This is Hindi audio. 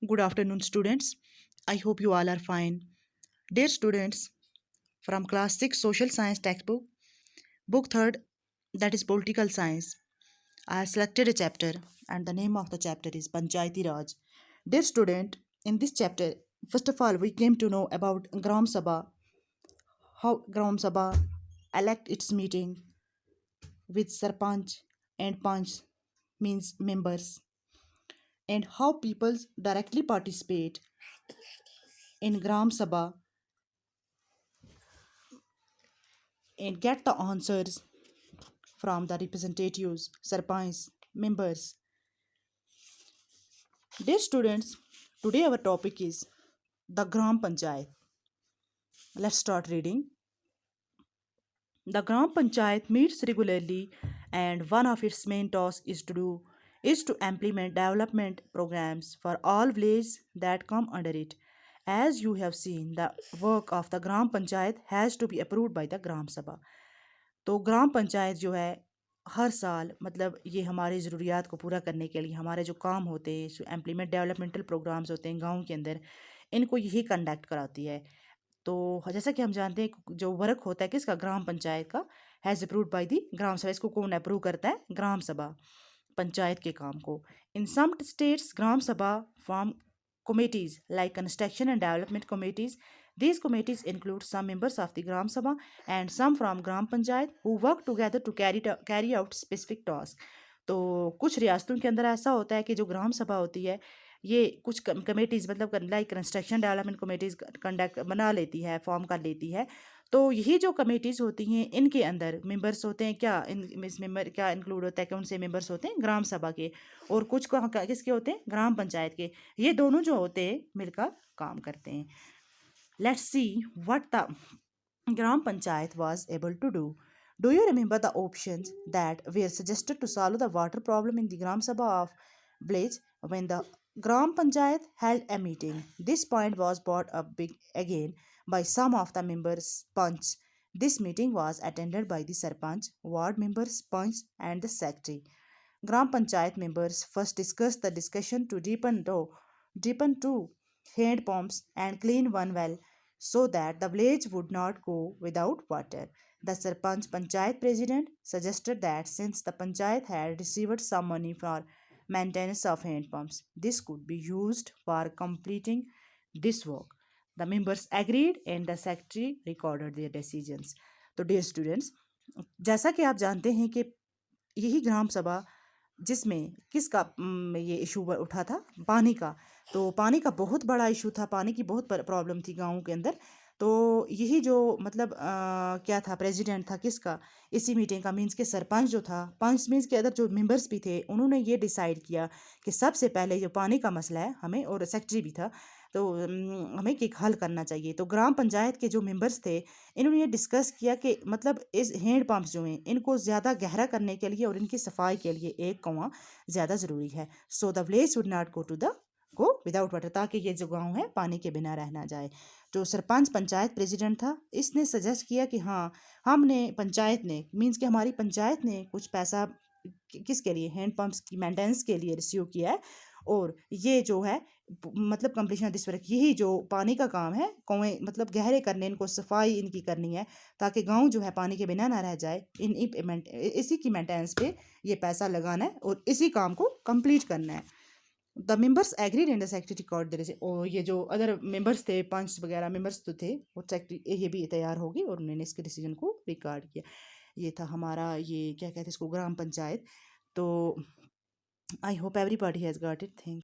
Good afternoon, students. I hope you all are fine. Dear students, from class 6 social science textbook, book 3rd, that is political science, I have selected a chapter and the name of the chapter is Panchayati Raj. Dear student, in this chapter, first of all, we came to know about Gram Sabha, how Gram Sabha elect its meeting with Sarpanch and Panch means members, and how people directly participate in Gram Sabha and get the answers from the representatives, sarpanch, members. Dear students, today our topic is the Gram Panchayat. Let's start reading. The Gram Panchayat meets regularly and one of its main tasks is to implement development programs for all villages that come under it. As you have seen, the work of the Gram Panchayat has to be approved by the Gram Sabha. तो ग्राम पंचायत जो है हर साल मतलब ये हमारी ज़रूरियात को पूरा करने के लिए हमारे जो काम होते हैं जो इम्प्लीमेंट डेवलपमेंटल प्रोग्राम्स होते हैं गांव के अंदर इनको यही कंडक्ट कराती है। तो जैसा कि हम जानते हैं जो वर्क होता है किसका ग्राम पंचायत का has approved by the gram सभा। इसको कौन अप्रूव करता है? ग्राम सभा पंचायत के काम को। इन सम स्टेट्स ग्राम सभा form committees like construction and development committees. These committees include some members of the Gram Sabha and some from Gram Panchayat who work together to carry out specific tasks. तो कुछ रियासतों के अंदर ऐसा होता है कि जो ग्राम सभा होती है ये कुछ कमेटीज़ मतलब like construction development committees conduct बना लेती है, फॉर्म कर लेती है। तो यही जो कमेटीज़ होती हैं इनके अंदर मेंबर्स होते हैं क्या इस मेंबर क्या इंक्लूड होता है? कौन से मेंबर्स होते हैं? ग्राम सभा के। और कुछ किसके होते हैं? ग्राम पंचायत के। ये दोनों जो होते हैं मिलकर काम करते हैं। Let's see what the gram panchayat was able to do. Do you remember the options that were suggested to solve the water problem in the Gram Sabha of village when the Gram Panchayat held a meeting? This point was brought up again by some of the members Panch. This meeting was attended by the Sarpanch, ward members, Panch and the secretary. Gram Panchayat members first discussed the discussion to deepen two hand pumps and clean one well so that the village would not go without water. The Sarpanch Panchayat president suggested that since the Panchayat had received some money for maintenance of hand pumps, this could be used for completing this work. The members agreed and the secretary recorded their decisions. तो dear students, जैसा कि आप जानते हैं कि यही ग्राम सभा जिसमें किसका ये इशू उठा था? पानी का। तो पानी का बहुत बड़ा इशू था, पानी की बहुत प्रॉब्लम थी गाँव के अंदर। तो यही जो मतलब क्या था प्रेसिडेंट था किसका इसी मीटिंग का मीन्स के सरपंच जो था, पंच मीन्स के अदर जो मेंबर्स भी थे उन्होंने ये डिसाइड किया कि सबसे पहले जो पानी का मसला है हमें, और सेक्रेटरी भी था, तो हमें एक हल करना चाहिए। तो ग्राम पंचायत के जो मेंबर्स थे इन्होंने ये डिस्कस किया कि मतलब इस हैंड पम्प्स जो हैं इनको ज़्यादा गहरा करने के लिए और इनकी सफाई के लिए एक कुआं ज़्यादा ज़रूरी है। So the village would not go without water, ताकि ये जो गाँव है पानी के बिना रह ना जाए। जो सरपंच पंचायत प्रेसिडेंट था इसने सजेस्ट किया कि हाँ हमने पंचायत ने मीन्स कि हमारी पंचायत ने कुछ पैसा किसके लिए हैंड पम्प्स की मेंटेनेंस के लिए रिसीव किया है, और ये जो है मतलब कंप्लीशन दिस वर्क यही जो पानी का काम है कुएं मतलब गहरे करने इनको सफाई इनकी करनी है ताकि गांव जो है पानी के बिना ना रह जाए। इसी की मेंटेनेंस पे ये पैसा लगाना है और इसी काम को कंप्लीट करना है। The members agreed and the secretary record दे रहे और ये जो अदर मेंबर्स थे पंच वगैरह मेंबर्स तो थे वो सेक्रेटरी ये भी तैयार होगी और उन्होंने इसके डिसीजन को रिकॉर्ड किया। ये था हमारा ये क्या कहते हैं इसको ग्राम पंचायत। तो I hope everybody has got it. Thank